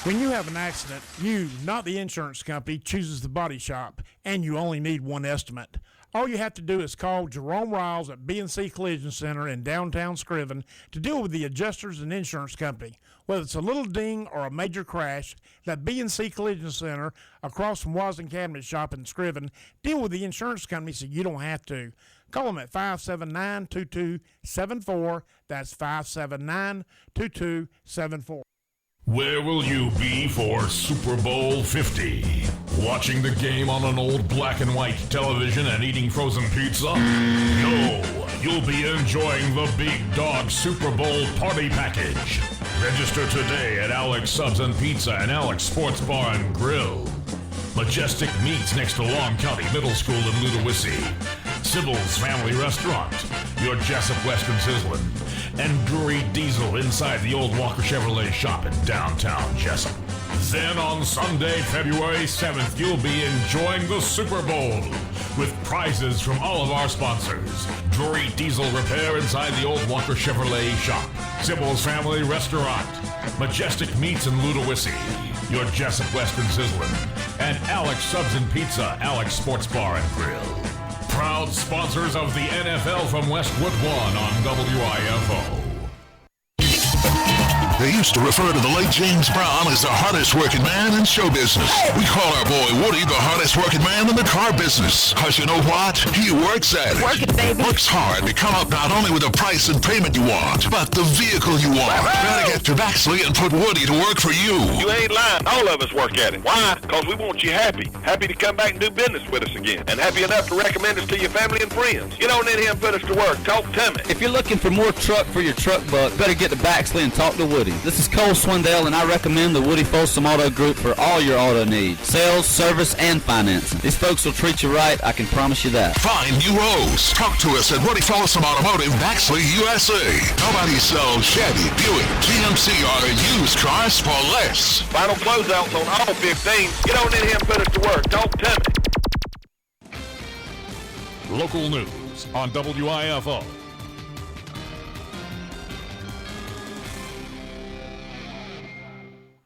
When you have an accident, you, not the insurance company, chooses the body shop, and you only need one estimate. All you have to do is call Jerome Riles at B&C Collision Center in downtown Scriven to deal with the adjusters and insurance company. Whether it's a little ding or a major crash, that B&C Collision Center across from Wasden Cabinet Shop in Scriven, deal with the insurance company so you don't have to. Call them at 579-2274. That's 579-2274. Where will you be for Super Bowl 50? Watching the game on an old black and white television and eating frozen pizza? No, you'll be enjoying the Big Dog Super Bowl Party Package. Register today at Alex Subs and Pizza and Alex Sports Bar and Grill. Majestic Meats next to Long County Middle School in Ludowici. Sybil's Family Restaurant, your Jesup Western Sizzlin', and Drury Diesel inside the old Walker Chevrolet shop in downtown Jesup. Then on Sunday, February 7th, you'll be enjoying the Super Bowl with prizes from all of our sponsors. Drury Diesel Repair inside the old Walker Chevrolet shop. Sybil's Family Restaurant, Majestic Meats in Ludowici, your Jesup Western Sizzlin', and Alex Subs and Pizza, Alex Sports Bar and Grill. Proud sponsors of the NFL from Westwood One on WIFO. They used to refer to the late James Brown as the hardest working man in show business. We call our boy Woody the hardest working man in the car business. Cause you know what? He works at it. Work it, baby. Works hard to come up not only with the price and payment you want, but the vehicle you want. Better get to Baxley and put Woody to work for you. You ain't lying. All of us work at it. Why? Cause we want you happy. Happy to come back and do business with us again. And happy enough to recommend us to your family and friends. Get on in here and put us to work. Talk to me. If you're looking for more truck for your truck buck, better get to Baxley and talk to Woody. This is Cole Swindell, and I recommend the Woody Folsom Auto Group for all your auto needs. Sales, service, and financing. These folks will treat you right, I can promise you that. Find new roads. Talk to us at Woody Folsom Automotive, Baxley, USA. Nobody sells Chevy, Buick, GMC, or used cars for less. Final closeouts on all 15. Get on in here and put us to work. Talk to me. Local news on WIFO.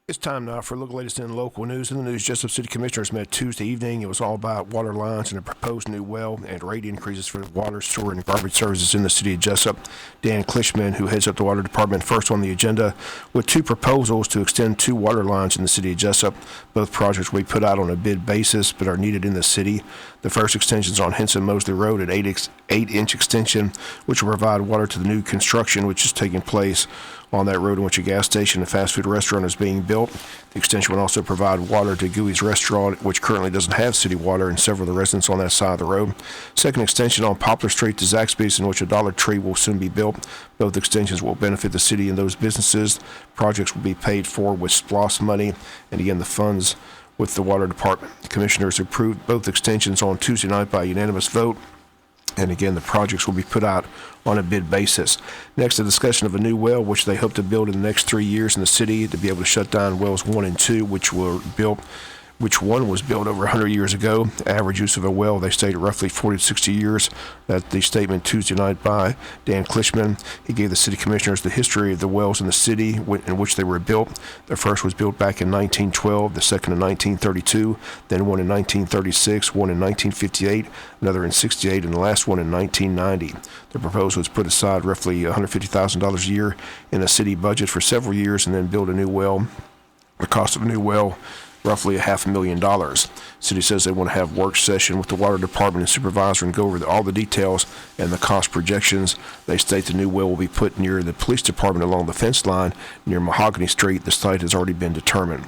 It's time now for a look at the latest in local news. In the news, Jesup City Commissioners met Tuesday evening. It was all about water lines and a proposed new well and rate increases for water, sewer, and garbage services in the city of Jesup. Dan Klishman, who heads up the water department, first on the agenda with two proposals to extend two water lines in the city of Jesup. Both projects will be put out on a bid basis but are needed in the city. The first extension is on Henson Mosley Road, an 8-inch extension, which will provide water to the new construction, which is taking place on that road in which a gas station and fast food restaurant is being built. The extension will also provide water to Gooey's Restaurant, which currently doesn't have city water, and several of the residents on that side of the road. Second extension on Poplar Street to Zaxby's, in which a Dollar Tree will soon be built. Both extensions will benefit the city and those businesses. Projects will be paid for with SPLOST money, and again, the funds with the water department. The commissioners approved both extensions on Tuesday night by unanimous vote. And again, the projects will be put out on a bid basis. Next, a discussion of a new well, which they hope to build in the next 3 years in the city to be able to shut down wells 1 and 2, which one was built over 100 years ago. Average use of a well, they state, roughly 40 to 60 years. That's the statement Tuesday night by Dan Klishman. He gave the city commissioners the history of the wells in the city in which they were built. The first was built back in 1912, the second in 1932, then one in 1936, one in 1958, another in 68, and the last one in 1990. The proposal was put aside roughly $150,000 a year in a city budget for several years and then build a new well. The cost of a new well, roughly $500,000. City says they want to have work session with the water department and supervisor and go over all the details and the cost projections. They state the new well will be put near the police department along the fence line near Mahogany Street. The site has already been determined.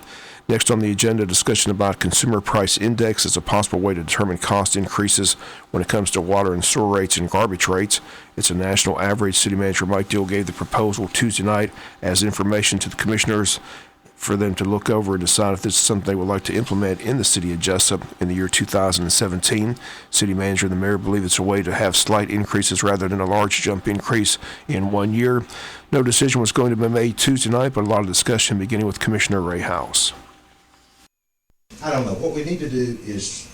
Next on the agenda, discussion about consumer price index as a possible way to determine cost increases when it comes to water and sewer rates and garbage rates. It's a national average. City Manager Mike Deal gave the proposal Tuesday night as information to the commissioners for them to look over and decide if this is something they would like to implement in the city of Jesup in the year 2017. City manager and the mayor believe it's a way to have slight increases rather than a large jump increase in 1 year. No decision was going to be made Tuesday night, but a lot of discussion beginning with Commissioner Ray House. I don't know. What we need to do is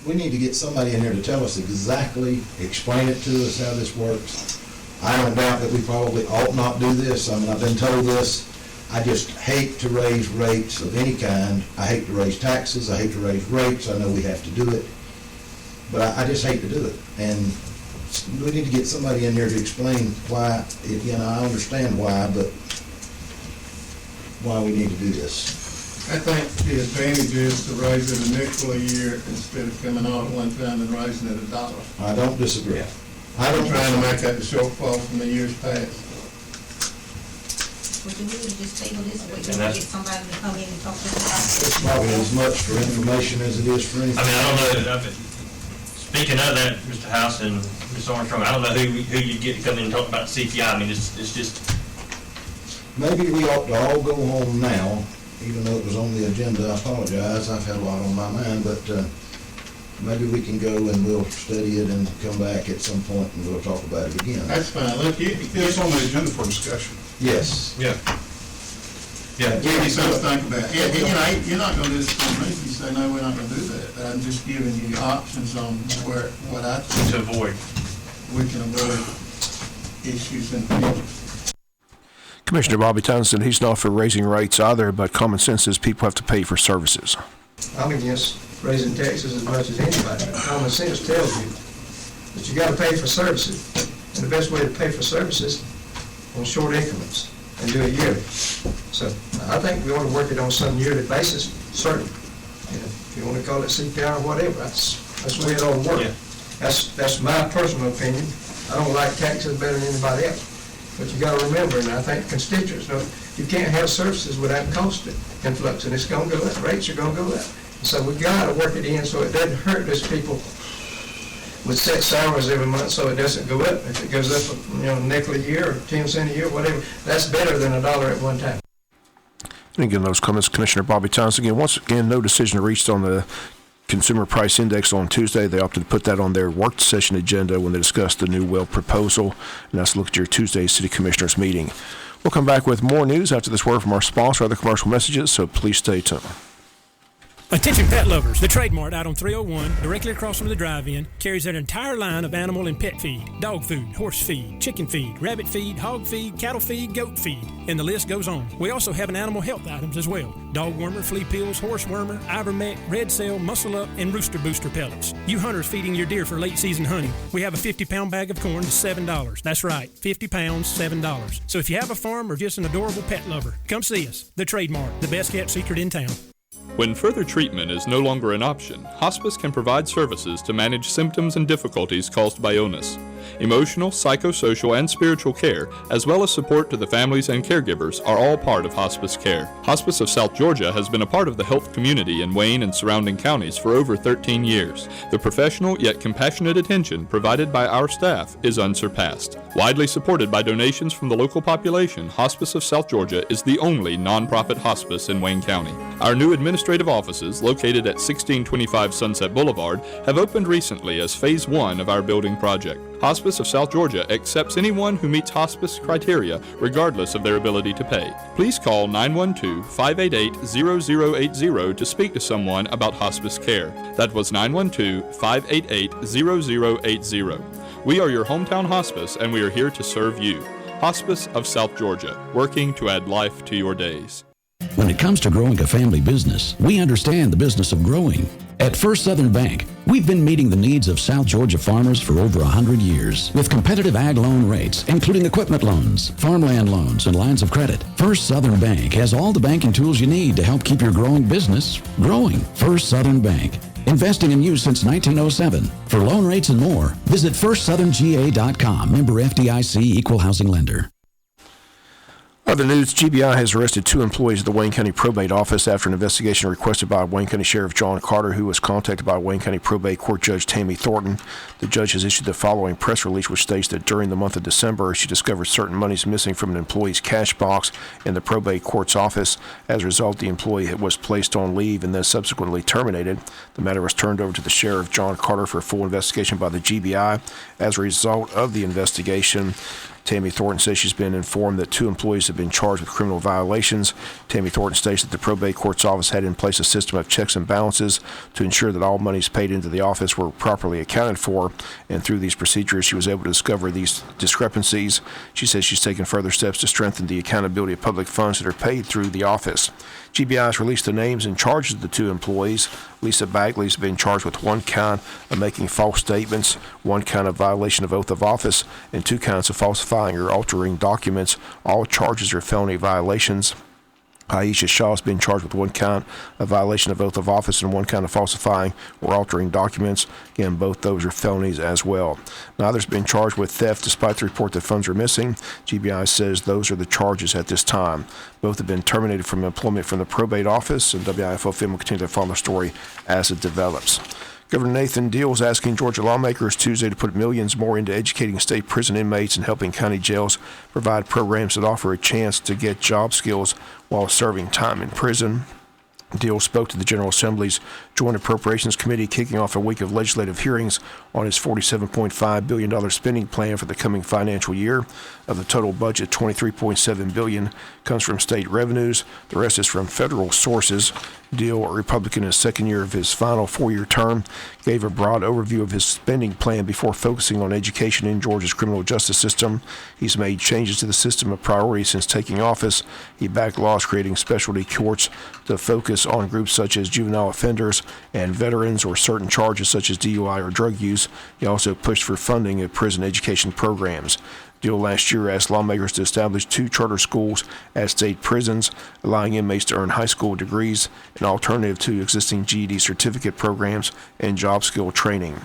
we need to get somebody in here to tell us exactly, explain it to us how this works. I don't doubt that we probably ought not do this. I mean, I've been told this I just hate to raise rates of any kind. I hate to raise taxes. I hate to raise rates. I know we have to do it, but I just hate to do it. And we need to get somebody in there to explain why. I understand why, but why we need to do this. I think the advantage is to raise it a nickel a year instead of coming all at one time and raising it $1. I don't disagree. I'm trying to make up the shortfall from the years past. Would you really just table this week and get somebody to come in and talk to us about it? It's probably as much for information as it is for anything. I mean, I don't know. Speaking of that, Mr. House and Ms. Armstrong, I don't know who you'd get to come in and talk about CPI. I mean, it's just. Maybe we ought to all go home now, even though it was on the agenda. I apologize. I've had a lot on my mind, but maybe we can go and we'll study it and come back at some point and we'll talk about it again. That's fine. Look, it's on the agenda for discussion. Yes. Yeah. Yeah. Give you something to think about. You're not going to disappoint me if you say, no, we're not going to do that. I'm just giving you options on what I think To avoid. we can avoid issues in the future. Commissioner Bobby Townsend, he's not for raising rates either, but common sense is people have to pay for services. I'm against raising taxes as much as anybody. Common sense tells you that you got to pay for services. And the best way to pay for services on short increments and do it yearly. So I think we ought to work it on some yearly basis, certainly. If you want to call it CPI or whatever, that's the way it ought to work. Yeah. That's my personal opinion. I don't like taxes better than anybody else. But you got to remember, and I think constituents know, you can't have services without cost influx, and it's going to go up. Rates are going to go up. So we got to work it in so it doesn't hurt those people with set salaries every month, so it doesn't go up. If it goes up, a nickel a year or 10 cents a year, whatever, that's better than $1 at one time. And again, those comments, Commissioner Bobby Townsend. Again, once again, no decision reached on the Consumer Price Index on Tuesday. They opted to put that on their work session agenda when they discussed the new well proposal. And that's a look at your Tuesday City Commissioners meeting. We'll come back with more news after this word from our sponsor, other commercial messages, so please stay tuned. Attention pet lovers, the Trade Mart out on 301, directly across from the drive-in, carries an entire line of animal and pet feed, dog food, horse feed, chicken feed, rabbit feed, hog feed, cattle feed, goat feed, and the list goes on. We also have an animal health items as well. Dog wormer, flea pills, horse wormer, ivermectin, red cell, muscle up, and rooster booster pellets. You hunters feeding your deer for late season hunting, we have a 50-pound bag of corn to $7. That's right, 50 pounds, $7. So if you have a farm or just an adorable pet lover, come see us. The Trade Mart, the best kept secret in town. When further treatment is no longer an option, hospice can provide services to manage symptoms and difficulties caused by illness. Emotional, psychosocial, and spiritual care, as well as support to the families and caregivers, are all part of hospice care. Hospice of South Georgia has been a part of the health community in Wayne and surrounding counties for over 13 years. The professional yet compassionate attention provided by our staff is unsurpassed. Widely supported by donations from the local population, Hospice of South Georgia is the only nonprofit hospice in Wayne County. Our new administrative offices, located at 1625 Sunset Boulevard, have opened recently as Phase 1 of our building project. Hospice of South Georgia accepts anyone who meets hospice criteria, regardless of their ability to pay. Please call 912-588-0080 to speak to someone about hospice care. That was 912-588-0080. We are your hometown hospice, and we are here to serve you. Hospice of South Georgia, working to add life to your days. When it comes to growing a family business, we understand the business of growing. At First Southern Bank, we've been meeting the needs of South Georgia farmers for over 100 years with competitive ag loan rates, including equipment loans, farmland loans, and lines of credit. First Southern Bank has all the banking tools you need to help keep your growing business growing. First Southern Bank, investing in you since 1907. For loan rates and more, visit firstsoutherngA.com. Member FDIC, equal housing lender. Other news, GBI has arrested 2 employees of the Wayne County Probate Office after an investigation requested by Wayne County Sheriff John Carter, who was contacted by Wayne County Probate Court Judge Tammy Thornton. The judge has issued the following press release, which states that during the month of December, she discovered certain monies missing from an employee's cash box in the probate court's office. As a result, the employee was placed on leave and then subsequently terminated. The matter was turned over to the Sheriff John Carter for a full investigation by the GBI. As a result of the investigation, Tammy Thornton says she's been informed that 2 employees have been charged with criminal violations. Tammy Thornton states that the probate court's office had in place a system of checks and balances to ensure that all monies paid into the office were properly accounted for, and through these procedures she was able to discover these discrepancies. She says she's taken further steps to strengthen the accountability of public funds that are paid through the office. GBI has released the names and charges of the 2 employees. Lisa Bagley has been charged with 1 count of making false statements, 1 count of violation of oath of office, and 2 counts of falsifying or altering documents. All charges are felony violations. Aisha Shaw has been charged with 1 count of violation of oath of office and 1 count of falsifying or altering documents. Again, both those are felonies as well. Neither's been charged with theft despite the report that funds are missing. GBI says those are the charges at this time. Both have been terminated from employment from the probate office, and WIFO will continue to follow the story as it develops. Governor Nathan Deal is asking Georgia lawmakers Tuesday to put millions more into educating state prison inmates and helping county jails provide programs that offer a chance to get job skills while serving time in prison. Deal spoke to the General Assembly's Joint Appropriations Committee, kicking off a week of legislative hearings on his $47.5 billion spending plan for the coming financial year. Of the total budget, $23.7 billion comes from state revenues. The rest is from federal sources. Deal, a Republican in his second year of his final 4-year term, gave a broad overview of his spending plan before focusing on education in Georgia's criminal justice system. He's made changes to the system a priority since taking office. He backed laws creating specialty courts to focus on groups such as juvenile offenders and veterans or certain charges such as DUI or drug use. He also pushed for funding of prison education programs. Deal last year asked lawmakers to establish 2 charter schools at state prisons, allowing inmates to earn high school degrees, an alternative to existing GED certificate programs and job skill training.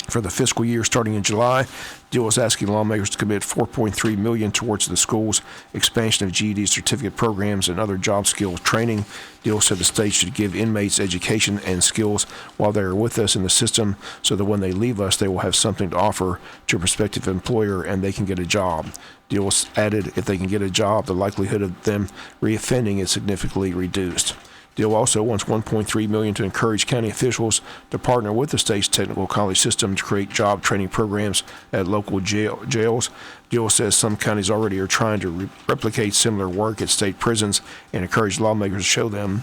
For the fiscal year starting in July, Deal is asking lawmakers to commit $4.3 million towards the schools, expansion of GED certificate programs, and other job skills training. Deal said the state should give inmates education and skills while they are with us in the system so that when they leave us, they will have something to offer to a prospective employer and they can get a job. Deal added if they can get a job, the likelihood of them reoffending is significantly reduced. Deal also wants $1.3 million to encourage county officials to partner with the state's technical college system to create job training programs at local jails. Deal says some counties already are trying to replicate similar work at state prisons and encourage lawmakers to show them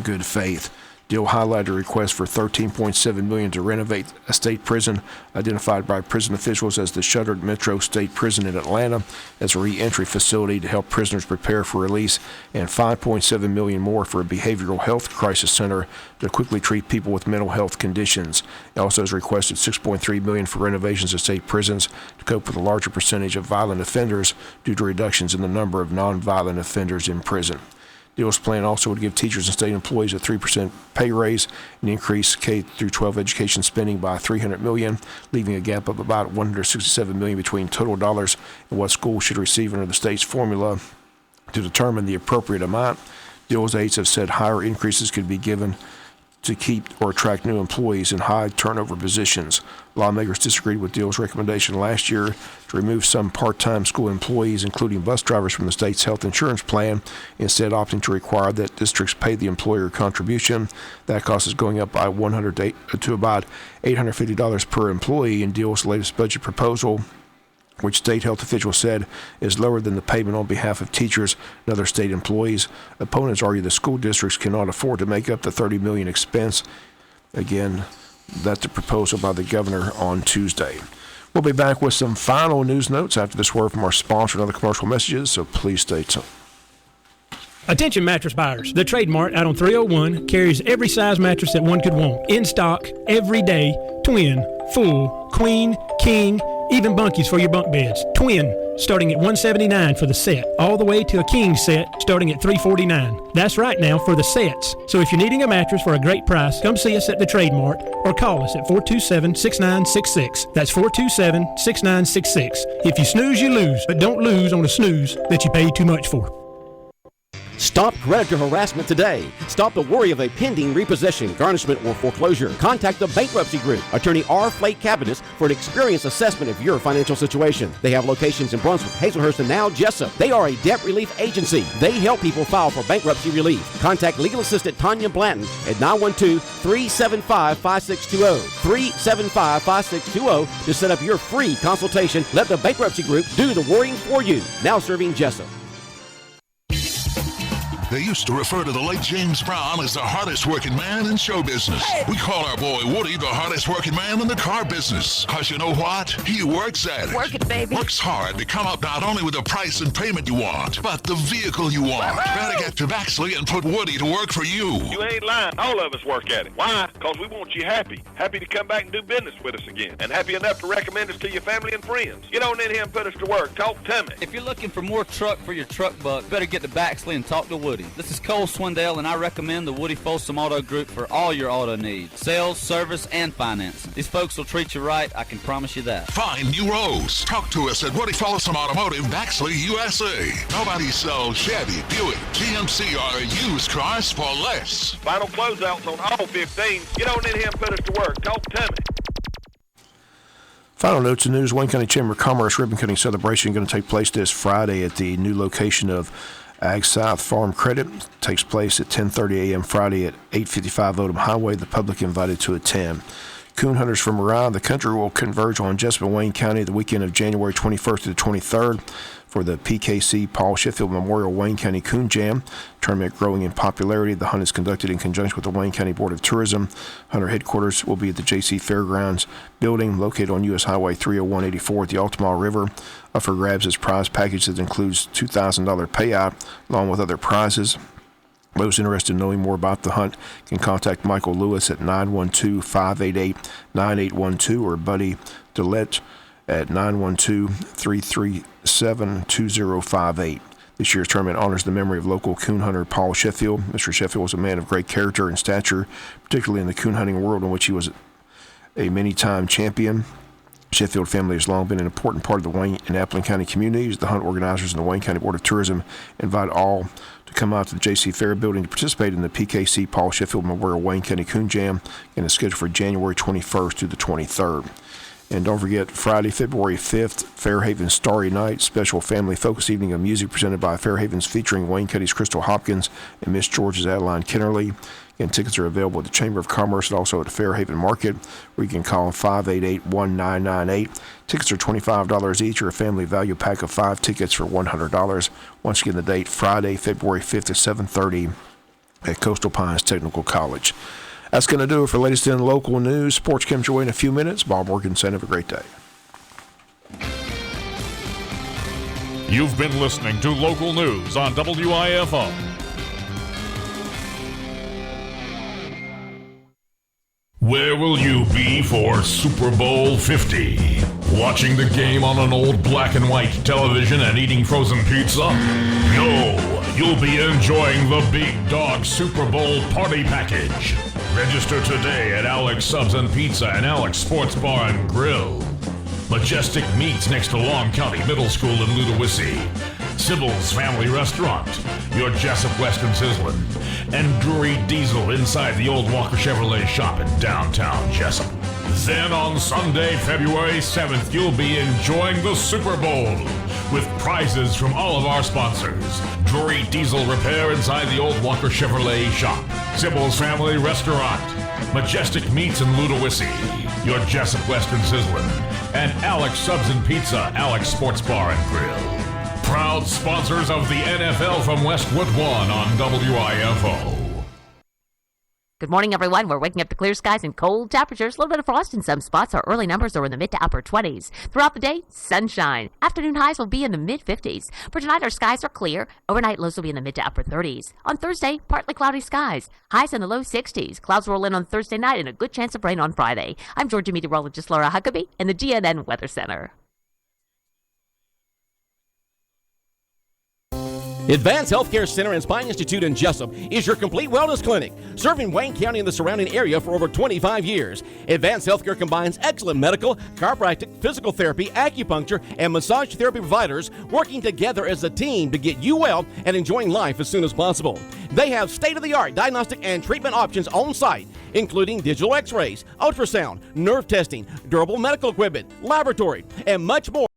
good faith. Deal highlighted a request for $13.7 million to renovate a state prison identified by prison officials as the shuttered Metro State Prison in Atlanta as a re-entry facility to help prisoners prepare for release, and $5.7 million more for a behavioral health crisis center to quickly treat people with mental health conditions. It also has requested $6.3 million for renovations of state prisons to cope with a larger percentage of violent offenders due to reductions in the number of nonviolent offenders in prison. Deal's plan also would give teachers and state employees a 3% pay raise and increase K-12 education spending by $300 million, leaving a gap of about $167 million between total dollars and what schools should receive under the state's formula to determine the appropriate amount. Deal's aides have said higher increases could be given to keep or attract new employees in high turnover positions. Lawmakers disagreed with Deal's recommendation last year to remove some part-time school employees, including bus drivers, from the state's health insurance plan, instead opting to require that districts pay the employer contribution. That cost is going up by $100 to about $850 per employee in Deal's latest budget proposal, which state health officials said is lower than the payment on behalf of teachers and other state employees. Opponents argue the school districts cannot afford to make up the $30 million expense. Again, that's the proposal by the governor on Tuesday. We'll be back with some final news notes after this word from our sponsor and other commercial messages, so please stay tuned. Attention mattress buyers. The Trade Mart out on 301 carries every size mattress that one could want. In stock, every day, twin, full, queen, king, even bunkies for your bunk beds. Twin, starting at $179 for the set, all the way to a king set starting at $349. That's right now for the sets. So if you're needing a mattress for a great price, come see us at the Trade Mart or call us at 427-6966. That's 427-6966. If you snooze, you lose, but don't lose on a snooze that you paid too much for. Stop creditor harassment today. Stop the worry of a pending repossession, garnishment, or foreclosure. Contact the Bankruptcy Group, attorney R. Flake Cabinets, for an experienced assessment of your financial situation. They have locations in Brunswick, Hazelhurst, and now Jesup. They are a debt relief agency. They help people file for bankruptcy relief. Contact legal assistant Tanya Blanton at 912-375-5620. 375-5620 to set up your free consultation. Let the Bankruptcy Group do the worrying for you. Now serving Jesup. They used to refer to the late James Brown as the hardest working man in show business. We call our boy Woody the hardest working man in the car business. Cause you know what? He works at it. Work it, baby. Works hard to come up not only with the price and payment you want, but the vehicle you want. Better get to Baxley and put Woody to work for you. You ain't lying. All of us work at it. Why? Because we want you happy. Happy to come back and do business with us again. And happy enough to recommend us to your family and friends. Get on in here and put us to work. Talk to me. If you're looking for more truck for your truck buck, better get to Baxley and talk to Woody. This is Cole Swindell, and I recommend the Woody Folsom Auto Group for all your auto needs. Sales, service, and finance. These folks will treat you right, I can promise you that. Find new rows. Talk to us at Woody Folsom Automotive, Baxley, USA. Nobody sells Chevy, Buick, GMC, or used cars for less. Final closeouts on all 15. Get on in here and put us to work. Talk to me. Final notes in news. Wayne County Chamber of Commerce ribbon cutting celebration going to take place this Friday at the new location of Ag South Farm Credit. Takes place at 10:30 a.m. Friday at 855 Odom Highway. The public invited to attend. Coon hunters from around the country will converge on Jesup and Wayne County the weekend of January 21st to the 23rd for the PKC Paul Sheffield Memorial Wayne County Coon Jam. Tournament growing in popularity. The hunt is conducted in conjunction with the Wayne County Board of Tourism. Hunter headquarters will be at the JC Fairgrounds building located on U.S. Highway 30184 at the Altamaha River. Up for grabs is prize package that includes $2,000 payout along with other prizes. Those interested in knowing more about the hunt can contact Michael Lewis at 912-588-9812 or Buddy Dillette at 912-337-2058. This year's tournament honors the memory of local coon hunter Paul Sheffield. Mr. Sheffield was a man of great character and stature, particularly in the coon hunting world in which he was a many-time champion. Sheffield family has long been an important part of the Wayne and Appleton County communities. The hunt organizers and the Wayne County Board of Tourism invite all to come out to the J.C. Fair building to participate in the PKC Paul Sheffield Memorial Wayne County Coon Jam, and is scheduled for January 21st through the 23rd. And don't forget, Friday, February 5th, Fairhaven Starry Night, special family focus evening of music presented by Fairhaven's featuring Wayne County's Crystal Hopkins and Miss George's Adeline Kennerly. And tickets are available at the Chamber of Commerce and also at the Fairhaven Market, where you can call 588-1998. Tickets are $25 each, or a family value pack of 5 tickets for $100. Once again, the date, Friday, February 5th at 7:30 at Coastal Pines Technical College. That's going to do it for latest in local news. Sports comes your way in a few minutes. Bob Morganson, have a great day. You've been listening to local news on WIFO. Where will you be for Super Bowl 50? Watching the game on an old black and white television and eating frozen pizza? No, you'll be enjoying the Big Dog Super Bowl Party Package. Register today at Alex Subs and Pizza and Alex Sports Bar and Grill. Majestic Meats next to Long County Middle School in Ludowici. Sybil's Family Restaurant, your Jesup Weston Sizzlin, and Drury Diesel inside the old Walker Chevrolet shop in downtown Jesup. Then on Sunday, February 7th, you'll be enjoying the Super Bowl with prizes from all of our sponsors. Drury Diesel Repair inside the old Walker Chevrolet shop. Sybil's Family Restaurant, Majestic Meats in Ludowici, your Jesup Weston Sizzlin, and Alex Subs and Pizza, Alex Sports Bar and Grill. Proud sponsors of the NFL from Westwood One on WIFO. Good morning, everyone. We're waking up to clear skies and cold temperatures. A little bit of frost in some spots. Our early numbers are in the mid to upper 20s. Throughout the day, sunshine. Afternoon highs will be in the mid-50s. For tonight, our skies are clear. Overnight lows will be in the mid to upper 30s. On Thursday, partly cloudy skies. Highs in the low 60s. Clouds roll in on Thursday night and a good chance of rain on Friday. I'm Georgia meteorologist Laura Huckabee in the GNN Weather Center. Advanced Healthcare Center and Spine Institute in Jesup is your complete wellness clinic, serving Wayne County and the surrounding area for over 25 years. Advanced Healthcare combines excellent medical, chiropractic, physical therapy, acupuncture, and massage therapy providers working together as a team to get you well and enjoying life as soon as possible. They have state-of-the-art diagnostic and treatment options on site, including digital x-rays, ultrasound, nerve testing, durable medical equipment, laboratory, and much more.